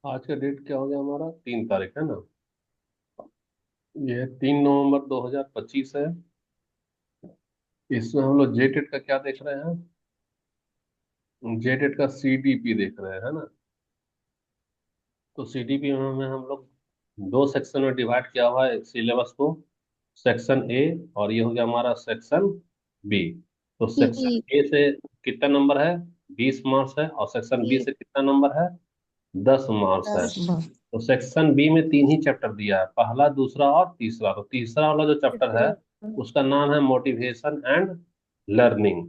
आज का डेट क्या हो गया हमारा? 3 तारीख है ना। ये 3 नवंबर 2025 है। इसमें हम लोग जेटेट का क्या देख रहे हैं? जेटेट का सीडीपी देख रहे हैं, है ना। तो सीडीपी में हम लोग दो सेक्शन में डिवाइड किया हुआ है सिलेबस को। सेक्शन ए और ये हो गया हमारा सेक्शन बी। तो जी। सेक्शन ए से कितना नंबर है? 20 मार्क्स है। और सेक्शन बी जी। से कितना नंबर है? 10 मार्क्स है। 10। तो सेक्शन बी में तीन ही चैप्टर दिया है, पहला, दूसरा और तीसरा। तो तीसरा वाला जो चैप्टर है उसका नाम है मोटिवेशन एंड लर्निंग।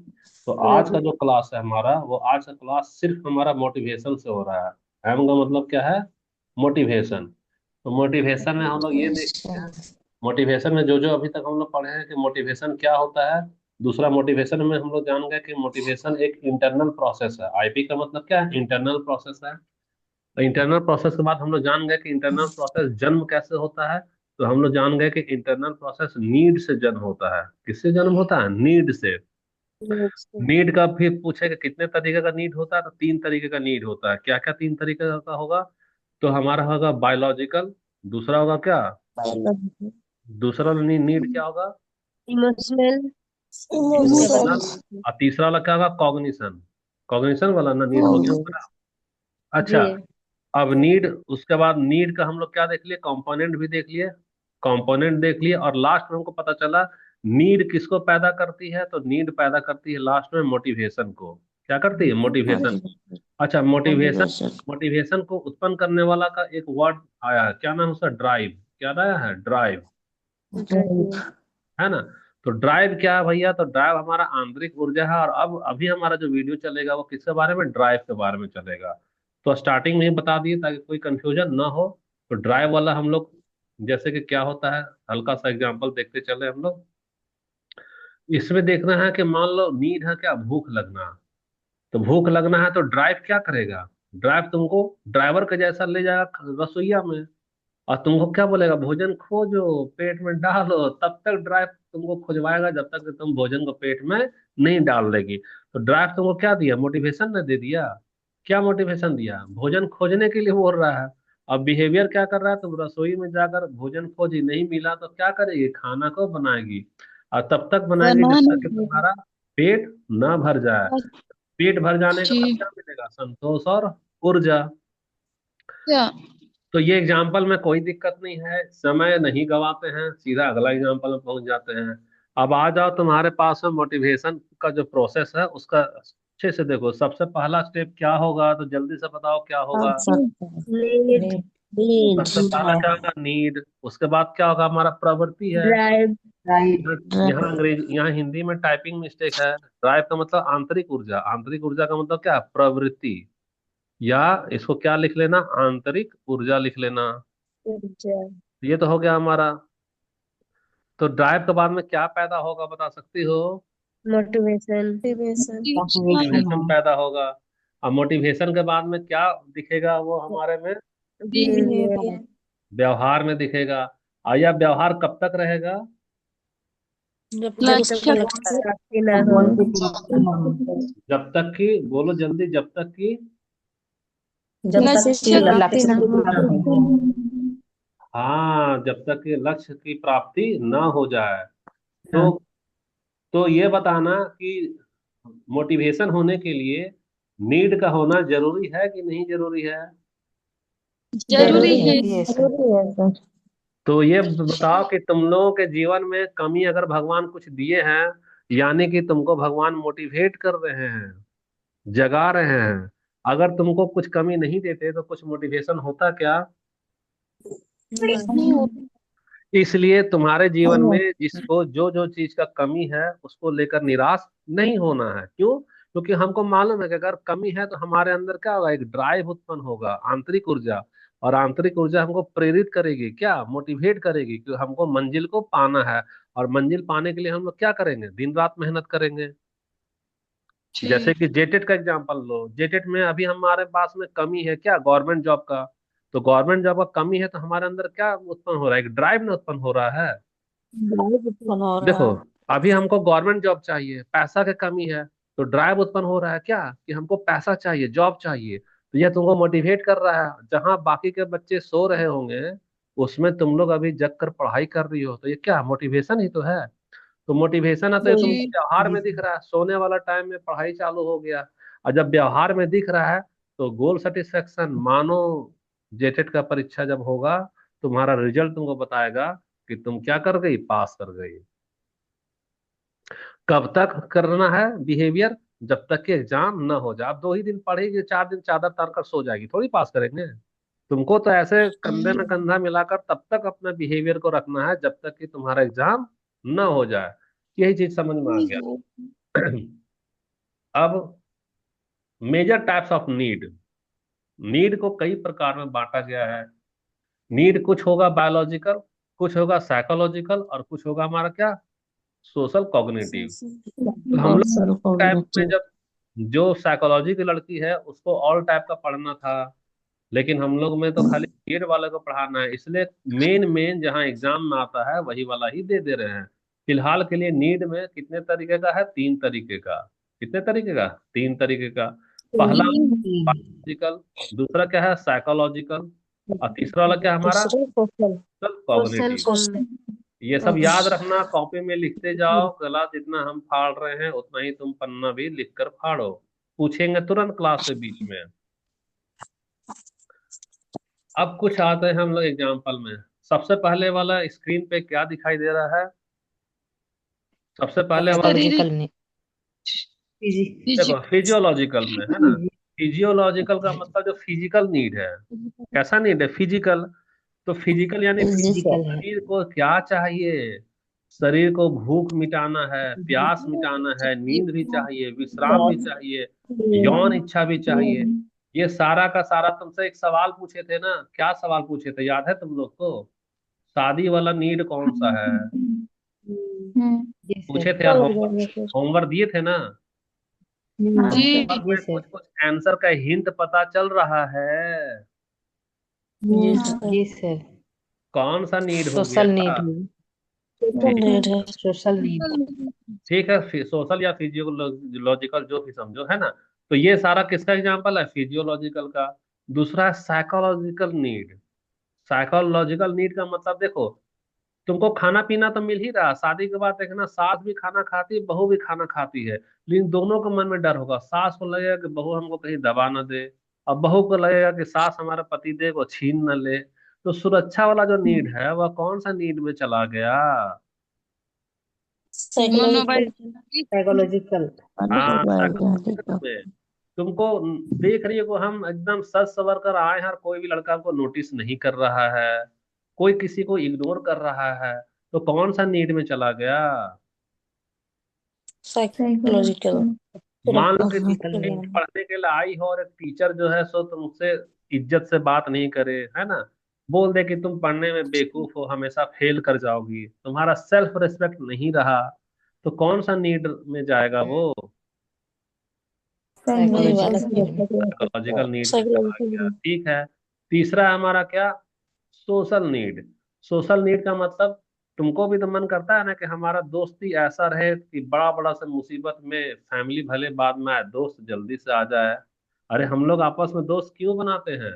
तो आज का जो क्लास है हमारा, वो आज का क्लास सिर्फ हमारा मोटिवेशन से हो रहा है। एम का मतलब क्या है? मोटिवेशन। तो मोटिवेशन में हम लोग ये देखते हैं, मोटिवेशन में जो जो अभी तक हम लोग पढ़े हैं कि मोटिवेशन क्या होता है। दूसरा, मोटिवेशन में हम लोग जान गए कि मोटिवेशन एक इंटरनल प्रोसेस है। आईपी का मतलब क्या है? इंटरनल प्रोसेस है। तो इंटरनल प्रोसेस के बाद हम लोग जान गए कि इंटरनल प्रोसेस जन्म कैसे होता है। तो हम लोग जान गए कि इंटरनल प्रोसेस नीड से जन्म होता है। किससे जन्म होता है? नीड से। नीड का फिर पूछे कि कितने तरीके का नीड होता है, तो 3 तरीके का नीड होता है। क्या क्या 3 तरीके का होगा? तो हमारा होगा बायोलॉजिकल। दूसरा होगा क्या? दूसरा नीड क्या होगा? इमोशनल। उसके इमोशनल। बाद और तीसरा वाला क्या होगा? कॉग्निशन। कॉग्निशन वाला ना नीड हो गया हमारा। जी। अच्छा। अब नीड, उसके बाद नीड का हम लोग क्या देख लिए? कंपोनेंट भी देख लिए। कंपोनेंट देख लिए और लास्ट में हमको पता चला नीड किसको पैदा करती है। तो नीड पैदा करती है लास्ट में मोटिवेशन को। क्या करती है? मोटिवेशन। अच्छा, मोटिवेशन। मोटिवेशन। मोटिवेशन को उत्पन्न करने वाला का एक वर्ड आया है, क्या नाम है उसका? ड्राइव। क्या आया है? ड्राइव। है ना। तो ड्राइव क्या है भैया? तो ड्राइव हमारा आंतरिक ऊर्जा है। और अब अभी हमारा जो वीडियो चलेगा वो किसके बारे में? ड्राइव के बारे में चलेगा। तो स्टार्टिंग में ही बता दिए ताकि कोई कंफ्यूजन ना हो। तो ड्राइव वाला हम लोग, जैसे कि क्या होता है, हल्का सा एग्जांपल देखते चले हम लोग। इसमें देखना है कि मान लो नीड है क्या? भूख लगना। तो भूख लगना है तो ड्राइव क्या करेगा? ड्राइव तुमको ड्राइवर के जैसा ले जाएगा रसोईया में। और तुमको क्या बोलेगा? भोजन खोजो, पेट में डालो। तब तक ड्राइव तुमको खोजवाएगा जब तक कि तुम भोजन को पेट में नहीं डाल देगी। तो ड्राइव तुमको क्या दिया? मोटिवेशन ने दे दिया। क्या मोटिवेशन दिया? भोजन खोजने के लिए बोल रहा है। अब बिहेवियर क्या कर रहा है? तुम रसोई में जाकर भोजन खोजी, नहीं मिला तो क्या करेगी? खाना को बनाएगी। और तब तक बनाएगी जब बनाने तक कि के तुम्हारा पेट ना भर जाए। बाद पेट भर जाने के बाद जी। क्या मिलेगा? संतोष और ऊर्जा। क्या? तो ये एग्जाम्पल में कोई दिक्कत नहीं है, समय नहीं गवाते हैं, सीधा अगला एग्जाम्पल में पहुंच जाते हैं। अब आ जाओ, तुम्हारे पास में मोटिवेशन का जो प्रोसेस है उसका अच्छे से देखो। सबसे पहला स्टेप क्या होगा? तो जल्दी से बताओ क्या होगा? नीड। नीड। सबसे पहला क्या होगा? नीड। उसके बाद क्या होगा? हमारा प्रवृत्ति है। ड्राइव। यहाँ यहाँ अंग्रेजी, यहाँ हिंदी में टाइपिंग मिस्टेक है। ड्राइव का मतलब आंतरिक ऊर्जा। आंतरिक ऊर्जा का मतलब क्या? प्रवृत्ति। या इसको क्या लिख लेना? आंतरिक ऊर्जा लिख लेना। ये तो हो गया हमारा। तो ड्राइव के बाद में क्या पैदा होगा, बता सकती हो? मोटिवेशन। मोटिवेशन। मोटिवेशन पैदा होगा। अब मोटिवेशन के बाद में क्या दिखेगा वो हमारे में? बिहेवियर। व्यवहार में दिखेगा। और यह व्यवहार कब तक रहेगा? जब तक लक्ष्य प्राप्ति ना हो। जब तक कि, बोलो जल्दी, जब तक कि, लक्ष्य प्राप्ति ना हो। हाँ, जब तक कि लक्ष्य की प्राप्ति ना हो जाए। तो तो ये बताना कि मोटिवेशन होने के लिए नीड का होना जरूरी है कि नहीं जरूरी है? जरूरी है। जरूरी है सर। तो ये बताओ कि तुम लोगों के जीवन में कमी अगर भगवान कुछ दिए हैं, यानी कि तुमको भगवान मोटिवेट कर रहे हैं, जगा रहे हैं। अगर तुमको कुछ कमी नहीं देते तो कुछ मोटिवेशन होता क्या? नहीं हो। इसलिए तुम्हारे जीवन में जिसको जो जो चीज का कमी है उसको लेकर निराश नहीं होना है। क्यों? क्योंकि हमको मालूम है कि अगर कमी है तो हमारे अंदर क्या होगा? एक ड्राइव उत्पन्न होगा, आंतरिक ऊर्जा। और आंतरिक ऊर्जा हमको प्रेरित करेगी, क्या? मोटिवेट करेगी कि हमको मंजिल को पाना है। और मंजिल पाने के लिए हम लोग क्या करेंगे? दिन रात मेहनत करेंगे। जैसे कि जेटेट का एग्जांपल लो। जेटेट में अभी हमारे पास में कमी है क्या? गवर्नमेंट जॉब का। तो गवर्नमेंट जॉब का कमी है तो हमारे अंदर क्या उत्पन्न हो रहा है? एक ड्राइव ना उत्पन्न हो रहा है। बहुत उत्पन्न हो रहा देखो, है। अभी हमको गवर्नमेंट जॉब चाहिए, पैसा की कमी है। तो ड्राइव उत्पन्न हो रहा है क्या? कि हमको पैसा चाहिए, जॉब चाहिए। तो यह तुमको मोटिवेट कर रहा है। जहां बाकी के बच्चे सो रहे होंगे, उसमें तुम लोग अभी जग कर पढ़ाई कर रही हो, तो ये क्या मोटिवेशन ही तो है। तो मोटिवेशन है तो ये वही। तुमको व्यवहार जी में दिख सर। रहा है, सोने वाला टाइम में पढ़ाई चालू हो गया। और जब व्यवहार में दिख रहा है, तो गोल सेटिस्फेक्शन मानो जेटेट का परीक्षा जब होगा, तुम्हारा रिजल्ट तुमको बताएगा कि तुम क्या कर गई, पास कर गई। कब तक करना है बिहेवियर? जब तक कि एग्जाम ना हो जाए। आप 2 ही दिन पढ़ेगी, 4 दिन चादर तार कर सो जाएगी, थोड़ी पास करेंगे। तुमको तो ऐसे कंधे में कंधा मिलाकर तब तक अपना बिहेवियर को रखना है जब तक कि तुम्हारा एग्जाम ना हो जाए। यही चीज समझ में आ गया। अब major types of need. Need को कई प्रकार में बांटा गया है। नीड कुछ होगा बायोलॉजिकल, कुछ होगा साइकोलॉजिकल, और कुछ होगा हमारा क्या, सोशल कॉग्निटिव। तो हम लोग सोशल टाइप में, कॉग्निटिव। जब जो साइकोलॉजी की लड़की है उसको ऑल टाइप का पढ़ना था, लेकिन हम लोग में तो खाली नीड वाले को पढ़ाना है, इसलिए मेन मेन जहाँ एग्जाम में आता है वही वाला ही दे दे रहे हैं। फिलहाल के लिए नीड में कितने तरीके का है, 3 तरीके का। कितने तरीके का, 3 तरीके का। पहला बायोलॉजिकल, दूसरा क्या है साइकोलॉजिकल, और तीसरा वाला क्या है हमारा दूसरा सोशल। Social cognitive. कॉल। ये सब याद रखना, कॉपी में लिखते जाओ, गला जितना हम फाड़ रहे हैं उतना ही तुम पन्ना भी लिख कर फाड़ो। पूछेंगे तुरंत क्लास के बीच में। अब कुछ आते हैं हम लोग एग्जाम्पल में। सबसे पहले वाला स्क्रीन पे क्या दिखाई दे रहा है? सबसे पहले हमारा, शारीरिक। बायोलॉजिकल में। देखो फिजिक। फिजियोलॉजिकल में है ना। फिजियोलॉजिकल का मतलब जो फिजिकल नीड है। कैसा नीड है, फिजिकल। तो फिजिकल यानी जी सर। शरीर को क्या चाहिए? शरीर को भूख मिटाना है, प्यास मिटाना है, नींद भी चाहिए, विश्राम भी चाहिए, यौन इच्छा भी चाहिए। ये सारा का सारा तुमसे एक सवाल पूछे थे ना, क्या सवाल पूछे थे, याद है तुम लोग को? शादी वाला नीड कौन सा है? जी सर। पूछे थे यार, होमवर्क होमवर्क दिए थे ना। जी। होमवर्क जी में सर। कुछ कुछ आंसर का हिंट पता चल रहा है। जी सर। जी सर। कौन सा नीड हो सोशल गया? नीड। सोशल ठीक नीड है। Social need. ठीक है, सोशल या फिजियोलॉजिकल जो भी समझो, है ना। तो ये सारा किसका एग्जांपल है, फिजियोलॉजिकल का। दूसरा है साइकोलॉजिकल नीड। साइकोलॉजिकल नीड का मतलब देखो, तुमको खाना पीना तो मिल ही रहा, शादी के बाद देखना सास भी खाना खाती है, बहू भी खाना खाती है, लेकिन दोनों के मन में डर होगा। सास को लगेगा कि बहू हमको कहीं दबा न दे, और बहू को लगेगा कि सास हमारा पति देव को छीन न ले। तो सुरक्षा वाला जो नीड है वह कौन सा नीड में चला गया? साइकोलॉजिकल। साइकोलॉजिकल। हाँ, बायोलॉजिकल। साइकोलॉजिकल में। तुमको देख रही हो, हम एकदम सज सवर कर आए हैं और कोई भी लड़का हमको नोटिस नहीं कर रहा है, कोई किसी को इग्नोर कर रहा है, तो कौन सा नीड में चला गया? साइकोलॉजिकल। मान लो कि तुम साइकोलॉजिकल कहीं में। पढ़ने के लिए आई हो और एक टीचर जो है सो तुमसे इज्जत से बात नहीं करे, है ना, बोल दे कि तुम पढ़ने में बेवकूफ हो, हमेशा फेल कर जाओगी, तुम्हारा सेल्फ रिस्पेक्ट नहीं रहा, तो कौन सा नीड में जाएगा वो? वही वाला साइकोलॉजिकल नीड में। साइकोलॉजिकल नीड में चला गया। साइकोलॉजिकल। ठीक है। तीसरा है हमारा क्या, सोशल नीड। सोशल नीड का मतलब, तुमको भी तो मन करता है ना कि हमारा दोस्ती ऐसा रहे कि बड़ा बड़ा से मुसीबत में फैमिली भले बाद में आए, दोस्त जल्दी से आ जाए। अरे हम लोग आपस में दोस्त क्यों बनाते हैं?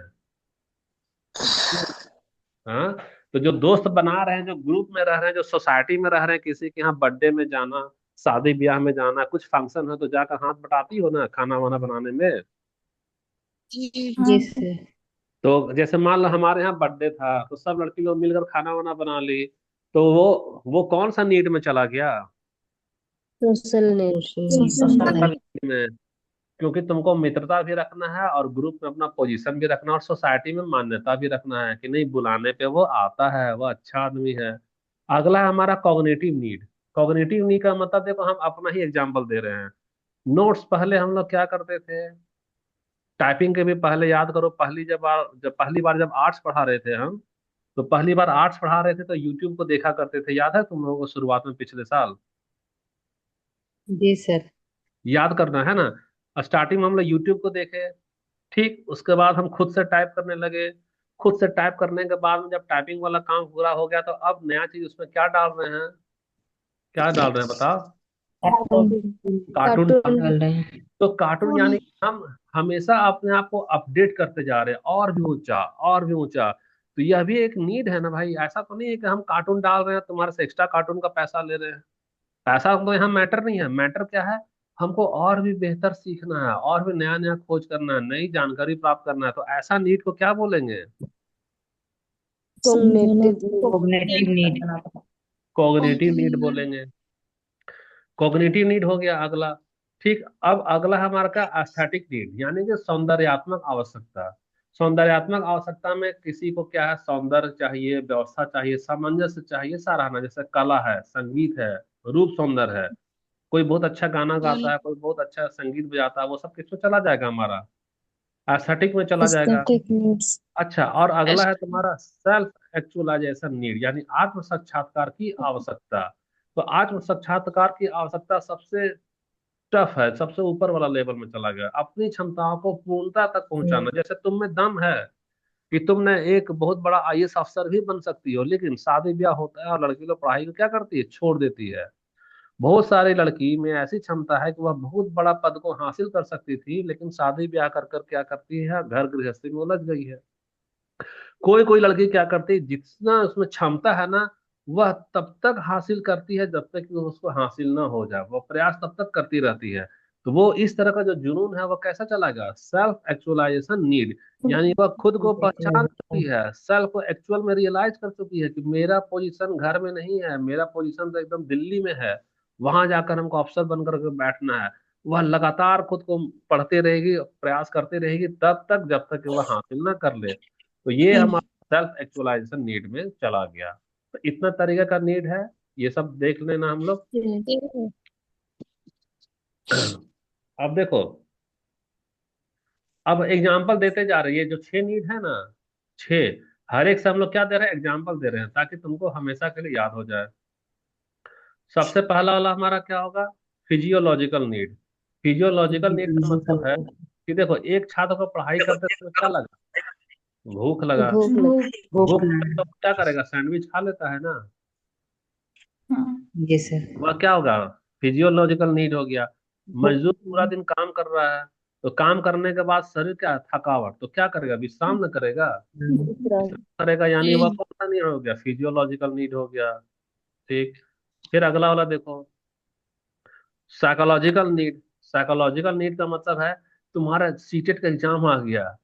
हाँ। तो जो दोस्त बना रहे हैं, जो ग्रुप में रह रहे हैं, जो सोसाइटी में रह रहे हैं, किसी के यहाँ बर्थडे में जाना, शादी ब्याह में जाना, कुछ फंक्शन है तो जाकर हाथ बटाती हो ना खाना वाना बनाने में। जी सर। तो जैसे मान लो हमारे यहाँ बर्थडे था तो सब लड़की लोग मिलकर खाना वाना बना ली, तो वो कौन सा नीड में चला गया? Social need. Social social social need. Need. Need में। क्योंकि तुमको मित्रता भी रखना है और ग्रुप में अपना पोजीशन भी रखना है और सोसाइटी में मान्यता भी रखना है कि नहीं, बुलाने पे वो आता है, वो अच्छा आदमी है। अगला है हमारा कॉग्निटिव नीड। कॉग्निटिव नीड का मतलब देखो, हम अपना ही एग्जांपल दे रहे हैं। नोट्स पहले हम लोग क्या करते थे, टाइपिंग के भी पहले याद करो, पहली बार जब आर्ट्स पढ़ा रहे थे हम, तो पहली बार आर्ट्स पढ़ा रहे थे तो यूट्यूब को देखा करते थे, याद है तुम लोगों को, शुरुआत में पिछले साल। जी सर। याद करना है ना। स्टार्टिंग में हम लोग यूट्यूब को देखे, ठीक, उसके बाद हम खुद से टाइप करने लगे। खुद से टाइप करने के बाद में जब टाइपिंग वाला काम पूरा हो गया, तो अब नया चीज उसमें क्या डाल रहे हैं, क्या डाल रहे हैं बताओ? कार्टून। कार्टून। तो कार्टून यानी हम हमेशा अपने आप को अपडेट करते जा रहे हैं, और भी ऊंचा और भी ऊंचा। तो यह भी एक नीड है ना भाई। ऐसा तो नहीं है कि हम कार्टून डाल रहे हैं तुम्हारे से एक्स्ट्रा कार्टून का पैसा ले रहे हैं। पैसा तो यहाँ मैटर नहीं है। मैटर क्या है, हमको और भी बेहतर सीखना है, और भी नया नया खोज करना है, नई जानकारी प्राप्त करना है। तो ऐसा नीड को क्या बोलेंगे? Cognitive need. कॉग्निटिव नीड बोलेंगे। कॉग्निटिव नीड हो गया अगला। ठीक, अब अगला हमारा का एस्थेटिक नीड, यानी कि सौंदर्यात्मक आवश्यकता। सौंदर्यात्मक आवश्यकता में किसी को क्या है, सौंदर्य चाहिए, व्यवस्था चाहिए, सामंजस्य चाहिए, सराहना। जैसे कला है, संगीत है, रूप सौंदर्य है। कोई बहुत अच्छा गाना गाता है, कोई बहुत अच्छा संगीत बजाता है, वो सब किसमें चला जाएगा, हमारा एस्थेटिक में चला जाएगा। Aesthetic needs. अच्छा, और अगला है तुम्हारा सेल्फ एक्चुअलाइजेशन नीड, यानी आत्म साक्षात्कार की आवश्यकता। तो आत्म साक्षात्कार की आवश्यकता सबसे टफ है, सबसे ऊपर वाला लेवल में चला गया। अपनी क्षमताओं को पूर्णता तक पहुंचाना। जैसे तुम में दम है कि तुमने एक बहुत बड़ा आईएएस अफसर भी बन सकती हो, लेकिन शादी ब्याह होता है और लड़की लोग पढ़ाई को क्या करती है, छोड़ देती है। बहुत सारी लड़की में ऐसी क्षमता है कि वह बहुत बड़ा पद को हासिल कर सकती थी, लेकिन शादी ब्याह कर कर क्या करती है, घर गृहस्थी में उलझ गई है। कोई कोई लड़की क्या करती है, जितना उसमें क्षमता है ना, वह तब तक हासिल करती है जब तक कि उसको हासिल ना हो जाए, वो प्रयास तब तक करती रहती है। तो वो इस तरह का जो जुनून है वो कैसा चला गया, सेल्फ एक्चुअलाइजेशन नीड। यानी वह खुद को पहचान चुकी है, सेल्फ को एक्चुअल में रियलाइज कर चुकी है कि मेरा पोजीशन घर में नहीं है, मेरा पोजीशन तो एकदम दिल्ली में है। वहां जाकर हमको अफसर बनकर के बैठना है। वह लगातार खुद को पढ़ते रहेगी, प्रयास करती रहेगी, तब तक जब तक कि वह हासिल ना कर ले। तो ये हमारा सेल्फ एक्चुअलाइजेशन नीड में चला गया। तो इतना तरीके का नीड है, ये सब देख लेना हम लोग। अब देखो, अब एग्जाम्पल देते जा रहे हैं। ये जो 6 नीड है ना, 6, हर एक से हम लोग क्या दे रहे हैं, एग्जाम्पल दे रहे हैं, ताकि तुमको हमेशा के लिए याद हो जाए। सबसे पहला वाला हमारा क्या होगा, फिजियोलॉजिकल नीड। फिजियोलॉजिकल नीड का मतलब है कि देखो, एक छात्र को पढ़ाई करते समय क्या लगा, भूख लगा। भूख भूख लगा लगी। तो क्या करेगा, सैंडविच खा लेता है ना। जी सर। वह क्या होगा, फिजियोलॉजिकल नीड हो गया। मजदूर पूरा दिन काम कर रहा है, तो काम करने के बाद शरीर क्या, थकावट, तो क्या करेगा, विश्राम न करेगा, करेगा। यानी वह कौन सा नीड हो गया, फिजियोलॉजिकल नीड हो गया। ठीक, फिर अगला वाला देखो, साइकोलॉजिकल नीड। साइकोलॉजिकल नीड का मतलब है, तुम्हारा सीटेट का एग्जाम आ गया,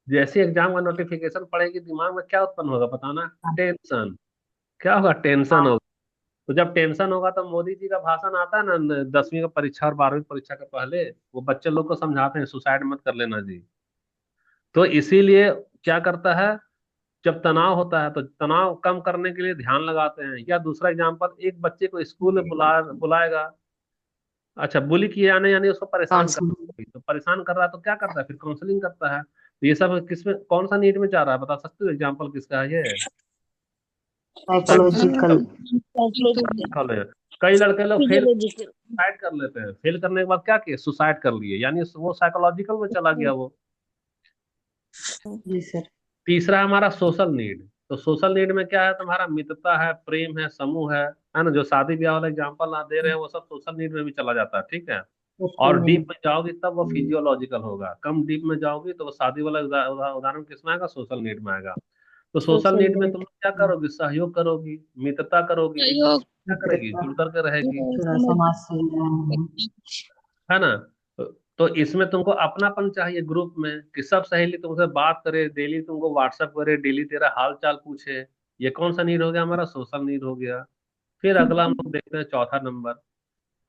जैसे एग्जाम का नोटिफिकेशन पड़ेगी, दिमाग में क्या उत्पन्न होगा, बताना, टेंशन। क्या होगा, टेंशन होगा। तो जब टेंशन होगा तो मोदी जी का भाषण आता है ना, 10वीं का परीक्षा और 12वीं परीक्षा के पहले, वो बच्चे लोग को समझाते हैं, सुसाइड मत कर लेना जी। तो इसीलिए क्या करता है, जब तनाव होता है तो तनाव कम करने के लिए ध्यान लगाते हैं। या दूसरा एग्जांपल, एक बच्चे को स्कूल में बुलाएगा। अच्छा, बुली किए जाने, यानी उसको परेशान कर, काउंसलिंग। तो परेशान कर रहा है तो क्या करता है, फिर काउंसलिंग करता है। तो ये सब किसमें, कौन सा नीड में जा रहा है, बता सकते हो एग्जाम्पल किसका है ये? साइकोलॉजिकल। साइकोलॉजिकल है। कई लड़के लोग फेल फिजियोलॉजिकल। सुसाइड कर लेते हैं, फेल करने के बाद क्या किए, सुसाइड कर लिए, यानी वो साइकोलॉजिकल में चला गया वो। जी सर। तीसरा हमारा सोशल नीड। तो सोशल नीड में क्या है, तुम्हारा मित्रता है, प्रेम है, समूह है ना। जो शादी ब्याह वाला एग्जांपल आप दे रहे हैं, वो सब सोशल नीड में भी चला जाता है, ठीक है। सोशल और डीप नीड। में जाओगी तब वो फिजियोलॉजिकल होगा, कम डीप में जाओगी तो वो शादी वाला उदाहरण किसमें आएगा, सोशल नीड में आएगा। तो सोशल सोशल नीड में तुम नीड। क्या करोगी, सहयोग करोगी, मित्रता करोगी, एक दूसरे सहयोग। से क्या करेगी, मित्रता। जुड़ करके रहेगी, थोड़ा समाज सेवा। है ना। तो, तो इसमें तुमको अपनापन चाहिए ग्रुप में, कि सब सहेली तुमसे बात करे, डेली तुमको व्हाट्सअप करे, डेली तेरा हाल चाल पूछे। ये कौन सा नीड हो गया, हमारा सोशल नीड हो गया। फिर अगला हम लोग देखते हैं, चौथा नंबर,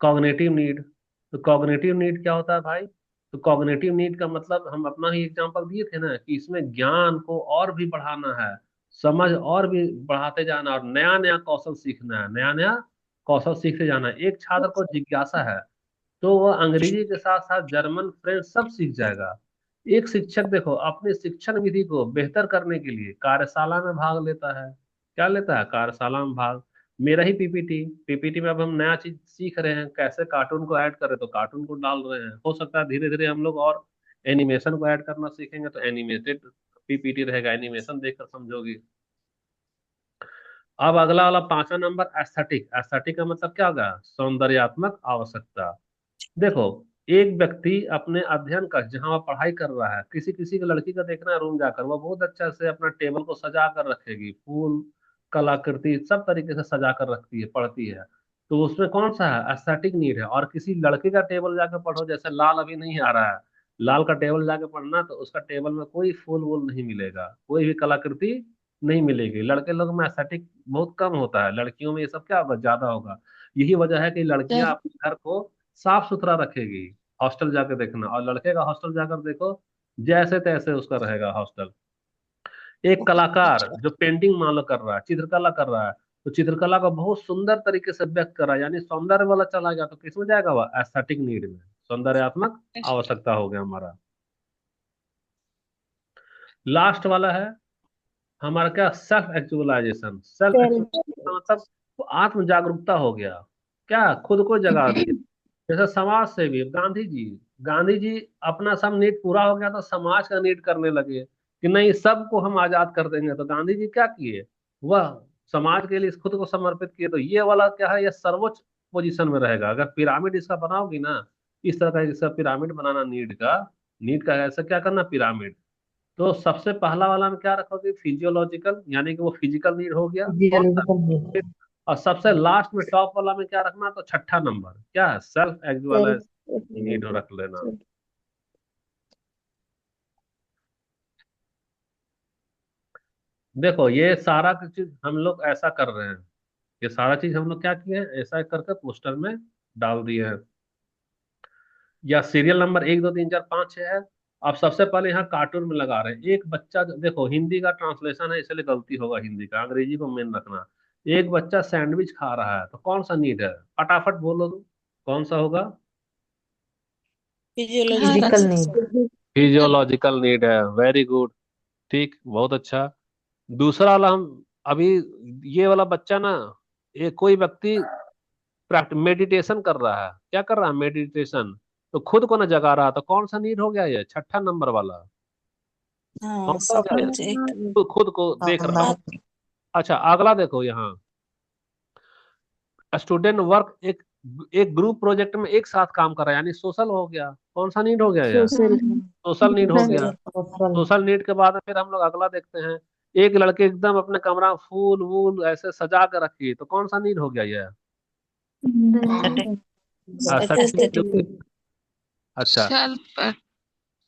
कॉग्निटिव नीड। तो कॉग्निटिव नीड क्या होता है भाई, तो कॉग्निटिव नीड का मतलब हम अपना ही एग्जांपल दिए थे ना, कि इसमें ज्ञान को और भी बढ़ाना है, समझ और भी बढ़ाते जाना, और नया नया कौशल सीखना है, नया नया कौशल सीखते जाना है। एक छात्र को जिज्ञासा है, तो वह अंग्रेजी के साथ साथ जर्मन, फ्रेंच सब सीख जाएगा। एक शिक्षक देखो, अपनी शिक्षण विधि को बेहतर करने के लिए कार्यशाला में भाग लेता है। क्या लेता है, कार्यशाला में भाग। मेरा ही पीपीटी, पीपीटी में अब हम नया चीज सीख रहे हैं, कैसे कार्टून को ऐड करें, तो कार्टून को डाल रहे हैं। हो सकता है धीरे धीरे हम लोग और एनिमेशन को ऐड करना सीखेंगे, तो एनिमेटेड पीपीटी रहेगा, एनिमेशन देखकर समझोगी। अब अगला वाला पांचवा नंबर एस्थेटिक। एस्थेटिक का मतलब क्या होगा? सौंदर्यात्मक आवश्यकता। देखो, एक व्यक्ति अपने अध्ययन का, जहां वह पढ़ाई कर रहा है, किसी किसी की लड़की का देखना है रूम जाकर, वह बहुत अच्छा से अपना टेबल को सजा कर रखेगी, फूल कलाकृति सब तरीके से सजा कर रखती है, पढ़ती है। तो उसमें कौन सा है? एस्थेटिक नीड है। और किसी लड़के का टेबल जाकर पढ़ो, जैसे लाल अभी नहीं आ रहा है, लाल का टेबल जाकर पढ़ना, तो उसका टेबल में कोई फूल वूल नहीं मिलेगा, कोई भी कलाकृति नहीं मिलेगी। लड़के लोग में एस्थेटिक बहुत कम होता है, लड़कियों में ये सब क्या होगा? ज्यादा होगा। यही वजह है कि लड़कियां सर अपने घर को साफ सुथरा रखेगी। हॉस्टल जाकर देखना, और लड़के का हॉस्टल जाकर देखो, जैसे तैसे उसका रहेगा हॉस्टल। एक कलाकार जो पेंटिंग मान लो कर रहा है, चित्रकला कर रहा है, तो चित्रकला को बहुत सुंदर तरीके से व्यक्त कर रहा है, यानी सौंदर्य वाला चला गया, तो किसमें जाएगा? वह एस्थेटिक नीड में, सौंदर्यात्मक आवश्यकता हो गया हमारा। लास्ट वाला है हमारा क्या? Self actualisation. सेल्फ एक्चुअलाइजेशन मतलब वो आत्म जागरूकता हो गया। क्या? खुद को जगा दिया। जैसे समाज सेवी गांधी जी, गांधी जी अपना सब नीड पूरा हो गया तो समाज का नीड करने लगे कि नहीं, सबको हम आजाद कर देंगे। तो गांधी जी क्या किए? वह समाज के लिए खुद को समर्पित किए। तो ये वाला क्या है? ये सर्वोच्च पोजीशन में रहेगा। अगर पिरामिड इसका बनाओगी ना, इस तरह का इसका पिरामिड बनाना, नीड का, नीड का ऐसा क्या करना पिरामिड, तो सबसे पहला वाला में क्या रखोगे? फिजियोलॉजिकल, यानी कि वो फिजिकल नीड हो गया, कौन सा? Physiological need. और सबसे लास्ट में टॉप वाला में क्या रखना? तो छठा नंबर क्या है? सेल्फ एक्चुअलाइज नीड रख लेना। देखो, ये सारा चीज हम लोग ऐसा कर रहे हैं, ये सारा चीज हम लोग क्या किए हैं, ऐसा करके पोस्टर में डाल दिए हैं। या सीरियल नंबर 1 2 3 4 5 6 है। अब सबसे पहले यहाँ कार्टून में लगा रहे हैं। एक बच्चा, देखो हिंदी का ट्रांसलेशन है इसलिए गलती होगा, हिंदी का, अंग्रेजी को मेन रखना। एक बच्चा सैंडविच खा रहा है, तो कौन सा नीड है? फटाफट बोलो तुम, कौन सा होगा? Physiological physical need. Physiological need है। Very good. ठीक, बहुत अच्छा। दूसरा वाला हम अभी, ये वाला बच्चा ना, ये कोई व्यक्ति मेडिटेशन कर रहा है। क्या कर रहा है? मेडिटेशन। तो खुद को ना जगा रहा, तो कौन सा नीड हो गया? ये छठा नंबर वाला कौन हाँ सा हो सब गया ये? कुछ एक खुद को देख रहा है। आत्म अच्छा, अगला देखो यहाँ, स्टूडेंट वर्क, एक एक ग्रुप प्रोजेक्ट में एक साथ काम कर रहा है, यानी सोशल हो गया। कौन सा नीड हो गया ये? सोशल सोशल नीड हो गया। Social social. सोशल नीड के बाद फिर हम लोग अगला देखते हैं। एक लड़के एकदम अपने कमरा में फूल वूल ऐसे सजा कर रखी, तो कौन सा नीड हो गया ये? ऐसा एस्थेटिक अच्छा।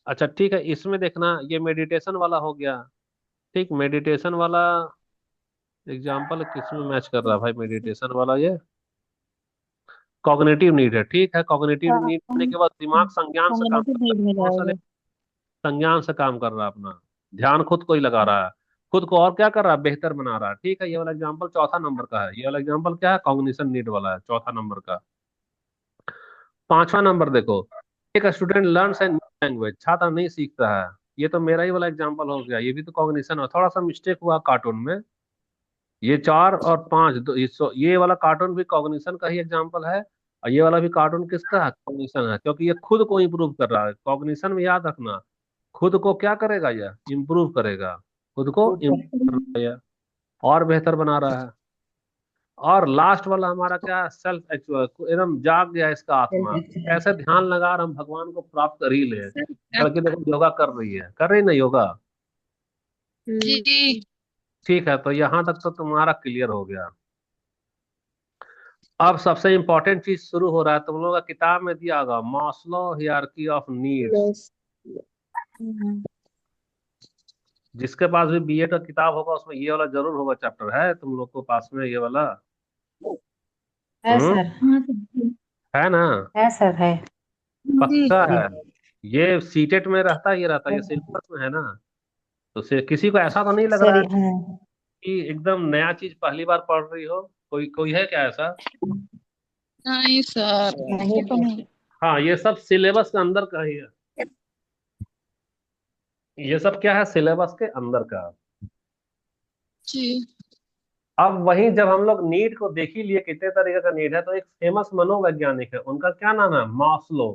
अच्छा ठीक है, इसमें देखना, ये मेडिटेशन वाला हो गया। ठीक, मेडिटेशन वाला एग्जाम्पल किसमें मैच कर रहा है भाई? मेडिटेशन वाला ये कॉग्निटिव नीड है। ठीक है, कॉग्निटिव नीड होने के बाद दिमाग संज्ञान से काम कम्युनिटी करता नीड है। में कौन सा? रहेगा। संज्ञान से काम कर रहा है अपना, ध्यान खुद को ही लगा रहा है, खुद को और क्या कर रहा है? बेहतर बना रहा है। ठीक है, ये वाला एग्जांपल चौथा नंबर का है। ये वाला एग्जांपल क्या है? कॉग्निशन नीड वाला है, चौथा नंबर का। पांचवा नंबर देखो, एक student learns a new language, छात्र नहीं सीख रहा है। ये तो मेरा ही वाला एग्जांपल हो गया, ये भी तो कॉग्निशन है। थोड़ा सा मिस्टेक हुआ कार्टून में। ये 4 और 5 ये वाला कार्टून भी कॉग्निशन का ही एग्जांपल है, और ये वाला भी कार्टून किसका है? कॉग्निशन है, क्योंकि ये खुद को इम्प्रूव कर रहा है। कॉग्निशन में याद रखना, खुद को क्या करेगा? ये इम्प्रूव करेगा, खुद को इम्प्रूव कर रहा है ये, और बेहतर बना रहा है। और लास्ट वाला हमारा क्या है? सेल्फ एक्चुअल, एकदम जाग गया इसका आत्मा, कैसे ध्यान लगा और हम भगवान को प्राप्त कर ही ले। लड़की देखो योगा कर रही है, कर रही ना योगा? जी ठीक है, तो यहाँ तक तो तुम्हारा क्लियर हो गया। अब सबसे इंपॉर्टेंट चीज शुरू हो रहा है, तुम लोगों का किताब में दिया होगा Maslow hierarchy of needs. Yes जिसके पास भी बीएड का किताब होगा उसमें ये वाला जरूर होगा, चैप्टर है तुम लोग को पास में ये वाला? है हम्म, सर। है ना? है सर है। पक्का जी। है? ये सीटेट में रहता है, ये रहता है, ये सिलेबस में है ना? तो किसी को ऐसा तो नहीं लग रहा सर है हाँ। कि एकदम नया चीज पहली बार पढ़ रही हो? कोई कोई है क्या ऐसा? नहीं सर नहीं ऐसे तो सर। नहीं। हाँ, ये सब सिलेबस के अंदर का ही है। ये सब क्या है? सिलेबस के अंदर का। जी अब वहीं जब हम लोग नीड को देख ही लिए कितने तरीके का नीड है, तो एक फेमस मनोवैज्ञानिक है, उनका क्या नाम है? मास्लो।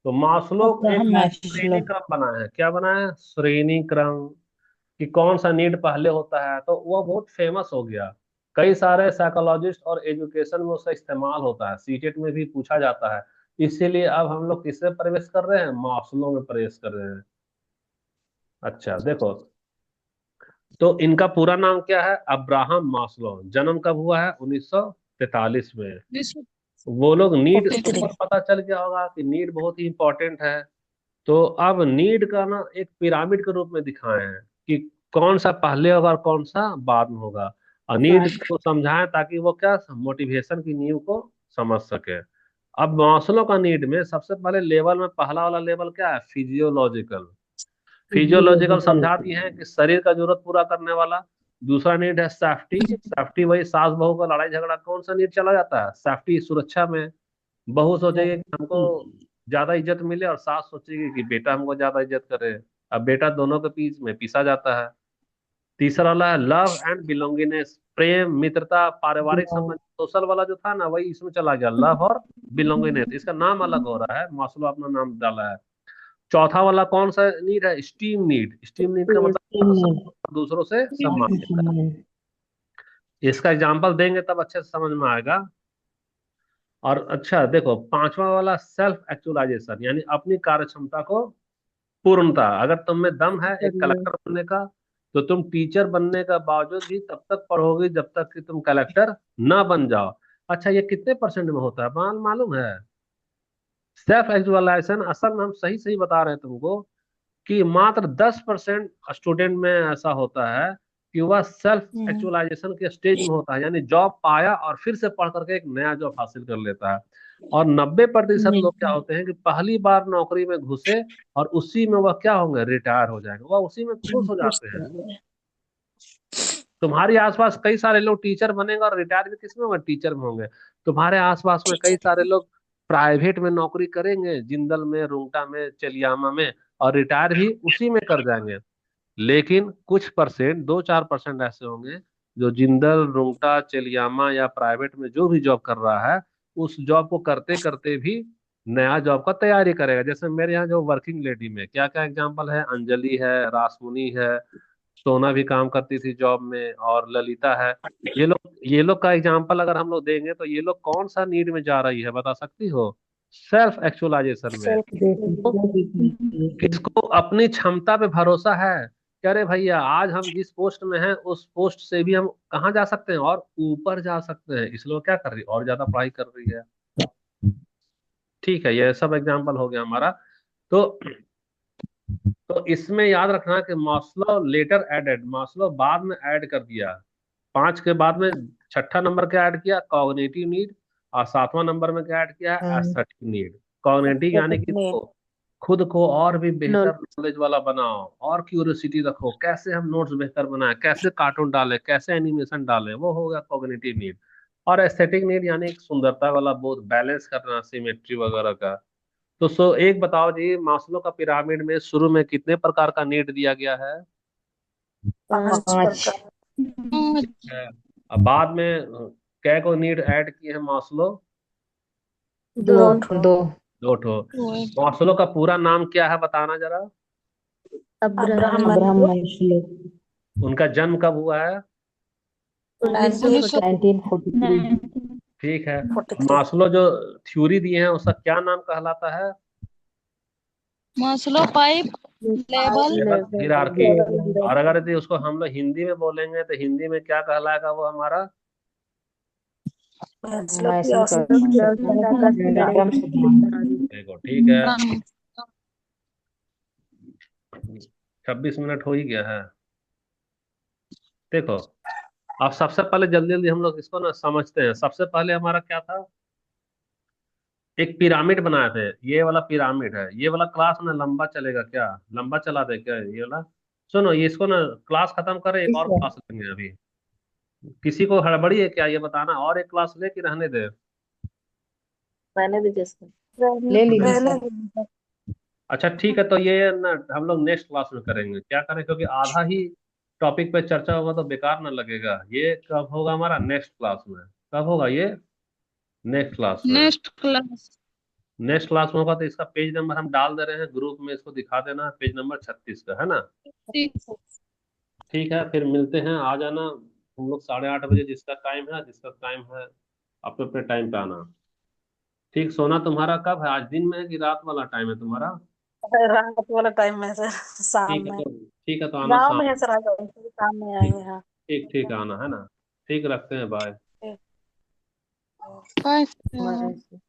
तो मास्लो एक अब्राहम श्रेणी मैस्लो। क्रम बनाया है। क्या बनाया है? श्रेणी क्रम, कि कौन सा नीड पहले होता है, तो वो बहुत फेमस हो गया। कई सारे साइकोलॉजिस्ट और एजुकेशन में उसका इस्तेमाल होता है, सीटेट में भी पूछा जाता है। इसीलिए अब हम लोग किससे प्रवेश कर रहे हैं, मास्लो में प्रवेश कर रहे हैं। अच्छा देखो, तो इनका पूरा नाम क्या है, अब्राहम मास्लो। जन्म कब हुआ है, 1943 में। वो लोग नीड, तुमको पता चल गया होगा कि नीड बहुत ही इंपॉर्टेंट है। तो अब नीड का ना एक पिरामिड के रूप में दिखाए हैं कि कौन सा पहले होगा और कौन सा बाद में होगा, और नीड को समझाएं ताकि वो क्या मोटिवेशन की नींव को समझ सके। अब मास्लो का नीड में सबसे पहले लेवल में पहला वाला लेवल क्या है, फिजियोलॉजिकल। फिजियोलॉजिकल समझा दिए हैं कि शरीर का जरूरत पूरा करने वाला। दूसरा नीड है सेफ्टी। सेफ्टी वही सास बहू का लड़ाई झगड़ा कौन सा नीड चला जाता है, सेफ्टी, सुरक्षा में। बहू सोचेगी कि हमको ज्यादा इज्जत मिले और सास सोचेगी कि बेटा हमको ज्यादा इज्जत करे। अब बेटा दोनों के बीच में पिसा जाता है। तीसरा वाला है लव एंड बिलोंगिंगनेस, प्रेम, मित्रता, पारिवारिक संबंध। सोशल वाला जो था ना वही इसमें चला गया, लव और बिलोंगिंगनेस। इसका नाम अलग हो रहा है, मास्लो अपना नाम डाला है। चौथा वाला कौन सा नीड है, स्टीम नीड। स्टीम नीड का मतलब दूसरों से सम्मान। इसका एग्जांपल देंगे तब अच्छे से समझ में आएगा। और अच्छा देखो, पांचवा वाला सेल्फ एक्चुअलाइजेशन, यानी अपनी कार्य क्षमता को पूर्णता। अगर तुम में दम है एक कलेक्टर बनने का, तो तुम टीचर बनने का बावजूद भी तब तक पढ़ोगे जब तक कि तुम कलेक्टर ना बन जाओ। अच्छा ये कितने परसेंट में होता है, मालूम है? सेल्फ एक्चुअलाइजेशन असल में हम सही सही बता रहे हैं तुमको कि मात्र 10% स्टूडेंट में ऐसा होता है कि वह सेल्फ एक्चुअलाइजेशन के स्टेज में होता है, यानी जॉब पाया और फिर से पढ़ करके एक नया जॉब हासिल कर लेता है। और 90% लोग क्या होते हैं कि पहली बार नौकरी में घुसे और उसी में वह क्या होंगे, रिटायर हो जाएंगे, वह उसी में खुश हो जाते हैं। तुम्हारे आसपास कई सारे लोग टीचर बनेंगे और रिटायर भी किसमें होंगे, टीचर में होंगे। तुम्हारे आसपास में कई सारे लोग प्राइवेट में नौकरी करेंगे, जिंदल में, रुंगटा में, चलियामा में, और रिटायर भी उसी में कर जाएंगे। लेकिन कुछ परसेंट, 2-4% ऐसे होंगे जो जिंदल, रुंगटा, चलियामा या प्राइवेट में जो भी जॉब कर रहा है, उस जॉब को करते करते भी नया जॉब का तैयारी करेगा। जैसे मेरे यहाँ जो वर्किंग लेडी में क्या क्या एग्जांपल है, अंजलि है, रासमुनी है, सोना भी काम करती थी जॉब में, और ललिता है। ये लोग का एग्जांपल अगर हम लोग देंगे तो ये लोग कौन सा नीड में जा रही है, बता सकती हो? सेल्फ एक्चुअलाइजेशन में। किसको अपनी क्षमता पे भरोसा है कि अरे भैया आज हम जिस पोस्ट में हैं उस पोस्ट से भी हम कहाँ जा सकते हैं, और ऊपर जा सकते हैं, इसलिए वो क्या कर रही है, और ज्यादा पढ़ाई कर रही है। ठीक है, ये सब एग्जांपल हो गया हमारा। तो इसमें याद रखना कि मास्लो लेटर एडेड, मास्लो बाद में ऐड कर दिया। 5 के बाद में छठा नंबर क्या ऐड किया, कॉग्निटिव नीड। और 7वां नंबर में क्या ऐड किया, एस्थेटिक नीड। कॉग्निटिव यानी कि खुद को और भी बेहतर नॉलेज वाला बनाओ, और क्यूरियोसिटी रखो, कैसे हम नोट्स बेहतर बनाए, कैसे कार्टून डालें, कैसे एनिमेशन डालें, वो हो गया कॉग्निटिव नीड। और एस्थेटिक नीड यानी एक सुंदरता वाला बोध, बैलेंस करना, सिमेट्री वगैरह का। तो एक बताओ जी, मास्लो का पिरामिड में शुरू में कितने प्रकार का नीड दिया गया है? 5। है। अब बाद में कै को नीड ऐड किए हैं मास्लो? 2। 2 ठो। मास्लो का पूरा नाम क्या है, बताना जरा। Abraham Maslow. उनका जन्म कब हुआ है? 1943। ठीक है। मास्लो जो थ्योरी दिए हैं उसका क्या नाम कहलाता है? Maslow pipe level level hierarchy. और अगर यदि उसको हम लोग हिंदी में बोलेंगे तो हिंदी में क्या कहलाएगा वो हमारा? देखो ठीक है, 26 मिनट हो ही गया है। देखो, अब सबसे पहले जल्दी जल्दी हम लोग इसको ना समझते हैं। सबसे पहले हमारा क्या था, एक पिरामिड बनाए थे। ये वाला पिरामिड है, ये वाला क्लास ना लंबा चलेगा क्या, लंबा चला दे क्या ये वाला? सुनो, ये इसको ना क्लास खत्म करें, एक और क्लास लेंगे अभी। किसी को हड़बड़ी है क्या, ये बताना, और एक क्लास ले कि रहने दे? मैंने भी जैसे ले लीजिए। अच्छा ठीक है, तो ये ना हम लोग नेक्स्ट क्लास में करेंगे। क्या करें, क्योंकि आधा ही टॉपिक पे चर्चा होगा तो बेकार ना लगेगा। ये कब होगा हमारा, नेक्स्ट क्लास में। कब होगा ये, नेक्स्ट क्लास में। Next class. नेक्स्ट क्लास में होगा तो इसका पेज नंबर हम डाल दे रहे हैं ग्रुप में, इसको दिखा देना, पेज नंबर 36 का है ना। ठीक है, फिर मिलते हैं, आ जाना। तुम लोग 8:30 बजे जिसका टाइम है अपने अपने टाइम पे आना। ठीक, सोना तुम्हारा कब है, आज दिन में है कि रात वाला टाइम है तुम्हारा? रात वाला टाइम है सर, शाम ठीक है में। तो ठीक है तो आना गाँव में शाम है में। सर, आज शाम में ठीक आएंगे, हाँ। ठीक ठीक आना है ना। ठीक, रखते हैं, बाय। ठीक। बस।